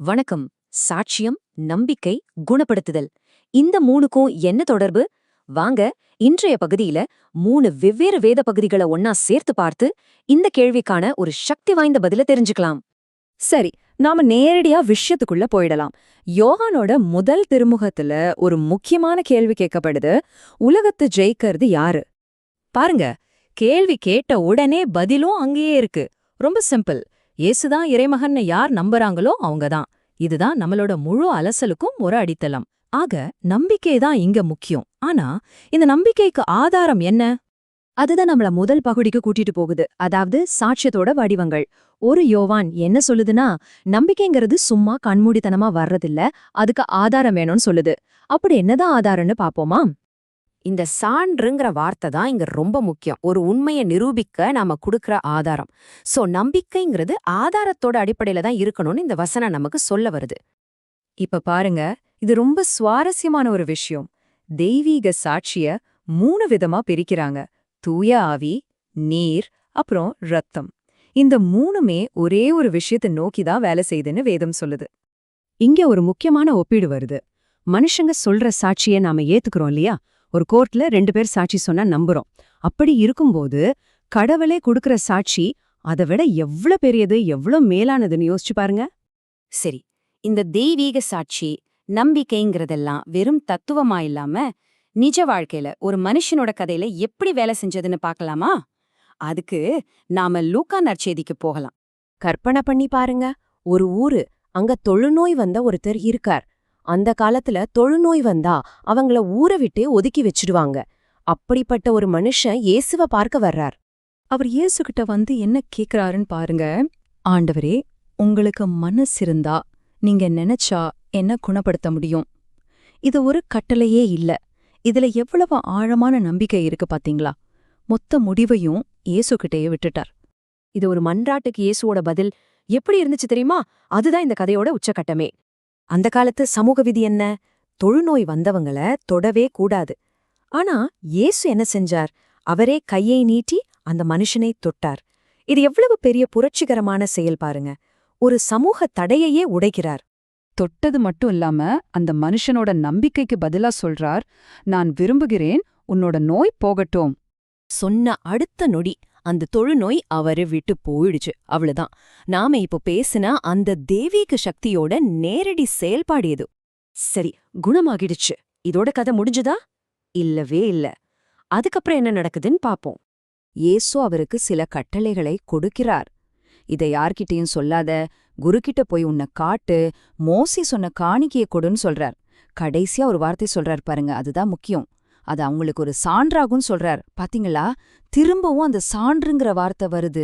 வணக்கம். சாட்சியம், நம்பிக்கை, குணப்படுத்துதல். இந்த மூணுக்கும் என்ன தொடர்பு? வாங்க, இன்றைய பகுதியில 3 வெவ்வேறு வேத பகுதிகளை ஒன்னா சேர்த்து பார்த்து இந்த கேள்விக்கான ஒரு சக்தி வாய்ந்த பதில தெரிஞ்சுக்கலாம். சரி, நாம நேரடியா விஷயத்துக்குள்ள போயிடலாம். யோவானோட முதல் திருமுகத்துல ஒரு முக்கியமான கேள்வி கேட்கப்படுது. உலகத்தை ஜெயிக்கிறது யாரு? பாருங்க, கேள்வி கேட்ட உடனே பதிலும் அங்கேயே இருக்கு. ரொம்ப சிம்பிள். இயேசுதான் இறைமகன்னு யார் நம்புறாங்களோ அவங்கதான். இதுதான் நம்மளோட முழு அலசலுக்கும் ஒரு அடித்தளம். ஆக நம்பிக்கை தான் இங்க முக்கியம். ஆனா இந்த நம்பிக்கைக்கு ஆதாரம் என்ன? அதுதான் நம்மள முதல் பகுதிக்கு கூட்டிட்டு போகுது. அதாவது சாட்சியத்தோட வடிவங்கள். ஒரு யோவான் என்ன சொல்லுதுன்னா, நம்பிக்கைங்கிறது சும்மா கண்மூடித்தனமா வர்றதில்ல, அதுக்கு ஆதாரம் வேணும்னு சொல்லுது. அப்படி என்னதான் ஆதாரம்னு பாப்போமா? இந்த சான்றுங்கிற வார்த்தை தான் இங்க ரொம்ப முக்கியம். ஒரு உண்மையை நிரூபிக்க நாம குடுக்கிற ஆதாரம். சோ நம்பிக்கைங்கிறது ஆதாரத்தோட அடிப்படையில தான் இருக்கணும்னு இந்த வசனம் நமக்கு சொல்ல வருது. இப்ப பாருங்க, இது ரொம்ப சுவாரஸ்யமான ஒரு விஷயம். தெய்வீக சாட்சிய 3 விதமா பிரிக்கிறாங்க. தூய ஆவி, நீர், அப்புறம் ரத்தம். இந்த 3மே ஒரே ஒரு விஷயத்தை நோக்கிதான் வேலை செய்யுதுன்னு வேதம் சொல்லுது. இங்க ஒரு முக்கியமான ஒப்பீடு வருது. மனுஷங்க சொல்ற சாட்சிய நாம ஏத்துக்கிறோம் இல்லையா? ஒரு கோர்ட்ல 2 பேர் சாட்சி சொன்னா நம்புறோம். அப்படி இருக்கும்போது கடவுளே கொடுக்கற சாட்சி அதை விட எவ்ளோ பெரியது, எவ்ளோ மேலானதுன்னு யோசிச்சு பாருங்க. சரி, இந்த தெய்வீக சாட்சி, நம்பிக்கைங்கிறதெல்லாம் வெறும் தத்துவமா இல்லாம நிஜ வாழ்க்கையில ஒரு மனுஷனோட கதையில எப்படி வேலை செஞ்சதுன்னு பார்க்கலாமா? அதுக்கு நாம லூக்கா நற்செய்திக்கு போகலாம். கற்பனை பண்ணி பாருங்க. ஒரு ஊரு, அங்க தொழுநோய் வந்த ஒருத்தர் இருக்கார். அந்த காலத்துல தொழுநோய் வந்தா அவங்கள ஊரை விட்டு ஒதுக்கி வச்சிடுவாங்க. அப்படிப்பட்ட ஒரு மனுஷன் இயேசுவ பார்க்க வர்றார். அவர் இயேசுகிட்ட வந்து என்ன கேக்குறாருன்னு பாருங்க. ஆண்டவரே, உங்களுக்கு மனசிருந்தா நீங்க நினைச்சா என்ன குணப்படுத்த முடியும். இது ஒரு கட்டளையே இல்ல. இதுல எவ்வளவு ஆழமான நம்பிக்கை இருக்கு பாத்தீங்களா? மொத்த முடிவையும் இயேசுகிட்டயே விட்டுட்டார். இது ஒரு மன்றாட்டுக்கு இயேசுவோட பதில் எப்படி இருந்துச்சு தெரியுமா? அதுதான் இந்த கதையோட உச்சக்கட்டமே. அந்த காலத்து சமூக விதி என்ன? தொழுநோய் வந்தவங்கள தொடவே கூடாது. ஆனா இயேசு என்ன செஞ்சார்? அவரே கையை நீட்டி அந்த மனுஷனை தொட்டார். இது எவ்வளவு பெரிய புரட்சிகரமான செயல் பாருங்க. ஒரு சமூக தடையையே உடைக்கிறார். தொட்டது மட்டும் இல்லாம அந்த மனுஷனோட நம்பிக்கைக்கு பதிலா சொல்றார், நான் விரும்புகிறேன், உன்னோட நோய் போகட்டும். சொன்ன அடுத்த நொடி அந்த தொழுநோய் அவரை விட்டு போயிடுச்சு. அவ்வளவுதான். நாம இப்போ பேசின அந்த தெய்வீக சக்தியோட நேரடி செயல்பாடு எது? சரி, குணமாகிடுச்சு. இதோட கதை முடிஞ்சுதா? இல்லவே இல்ல. அதுக்கப்புறம் என்ன நடக்குதுன்னு பாப்போம். இயேசு அவருக்கு சில கட்டளைகளை கொடுக்கிறார். இதை யார்கிட்டயும் சொல்லாத, குருக்கிட்ட போய் உன்னை காட்டு, மோசி சொன்ன காணிக்கையை கொடுன்னு சொல்றார். கடைசியா ஒரு வார்த்தை சொல்றார் பாருங்க, அதுதான் முக்கியம். அது அவங்களுக்கு ஒரு சான்றாகும்னு சொல்றார். பாத்தீங்களா? திரும்பவும் அந்த சான்றுங்கிற வார்த்தை வருது.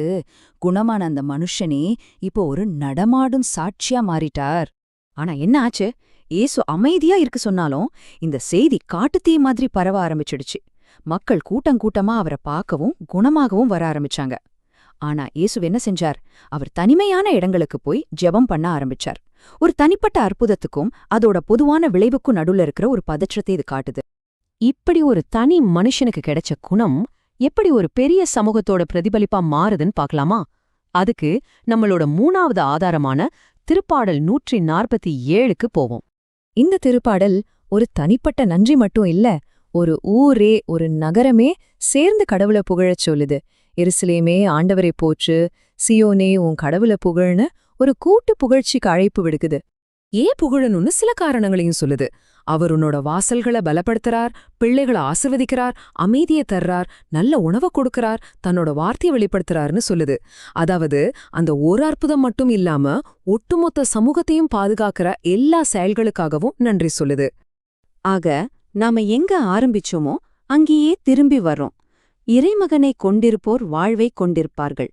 குணமான அந்த மனுஷனே இப்போ ஒரு நடமாடும் சாட்சியா மாறிட்டார். ஆனா என்ன ஆச்சு? இயேசு அமைதியா இருக்கு சொன்னாலும் இந்த செய்தி காட்டுத்தீ மாதிரி பரவ ஆரம்பிச்சிடுச்சு. மக்கள் கூட்டமா அவரை பார்க்கவும் குணமாகவும் வர ஆரம்பிச்சாங்க. ஆனா இயேசு என்ன செஞ்சார்? அவர் தனிமையான இடங்களுக்கு போய் ஜெபம் பண்ண ஆரம்பிச்சார். ஒரு தனிப்பட்ட அற்புதத்துக்கும் அதோட பொதுவான விளைவுக்கும் நடுவுல இருக்கிற ஒரு பதற்றத்தை இது காட்டுது. இப்படி ஒரு தனி மனுஷனுக்கு கிடைச்ச குணம் எப்படி ஒரு பெரிய சமூகத்தோட பிரதிபலிப்பா மாறுதுன்னு பார்க்கலாமா? அதுக்கு நம்மளோட 3வது ஆதாரமான திருப்பாடல் 147க்கு போவோம். இந்த திருப்பாடல் ஒரு தனிப்பட்ட நன்றி மட்டும் இல்ல, ஒரு ஊரே, ஒரு நகரமே சேர்ந்து கடவுளை புகழச் சொல்லுது. எருசலேமே ஆண்டவரை போற்று, சியோனே உன் கடவுளை புகழ்னு ஒரு கூட்டு புகழ்ச்சிக்கு அழைப்பு விடுக்குது. ஏன் புகழணும்னு சில காரணங்களையும் சொல்லுது. அவர் உன்னோட வாசல்களை பலப்படுத்துறார், பிள்ளைகளை ஆசிர்வதிக்கிறார், அமைதியை தர்றார், நல்ல உணவை கொடுக்கறார், தன்னோட வார்த்தையை வெளிப்படுத்துறாருன்னு சொல்லுது. அதாவது அந்த ஒரு அற்புதம் மட்டும் இல்லாம ஒட்டுமொத்த சமூகத்தையும் பாதுகாக்கிற எல்லா செயல்களுக்காகவும் நன்றி சொல்லுது. ஆக நாம எங்க ஆரம்பிச்சோமோ அங்கேயே திரும்பி வர்றோம். இறைமகனை கொண்டிருப்போர் வாழ்வை கொண்டிருப்பார்கள்.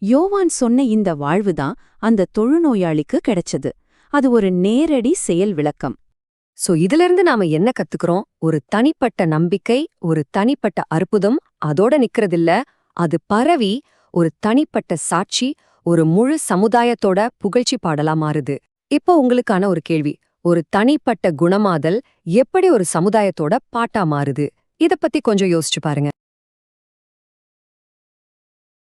யோவான் சொன்ன இந்த வாழ்வுதான் அந்த தொழுநோயாளிக்கு கிடைச்சது. அது ஒரு நேரடி செயல் விளக்கம். சோ இதிலிருந்து நாம என்ன கத்துக்கிறோம்? ஒரு தனிப்பட்ட நம்பிக்கை, ஒரு தனிப்பட்ட அற்புதம் அதோட நிக்கிறதில்ல. அது பரவி ஒரு தனிப்பட்ட சாட்சி, ஒரு முழு சமுதாயத்தோட புகழ்ச்சி பாடலா மாறுது. இப்போ உங்களுக்கான ஒரு கேள்வி. ஒரு தனிப்பட்ட குணமாதல் எப்படி ஒரு சமுதாயத்தோட பாட்டா மாறுது? இத பத்தி கொஞ்சம் யோசிச்சு பாருங்க.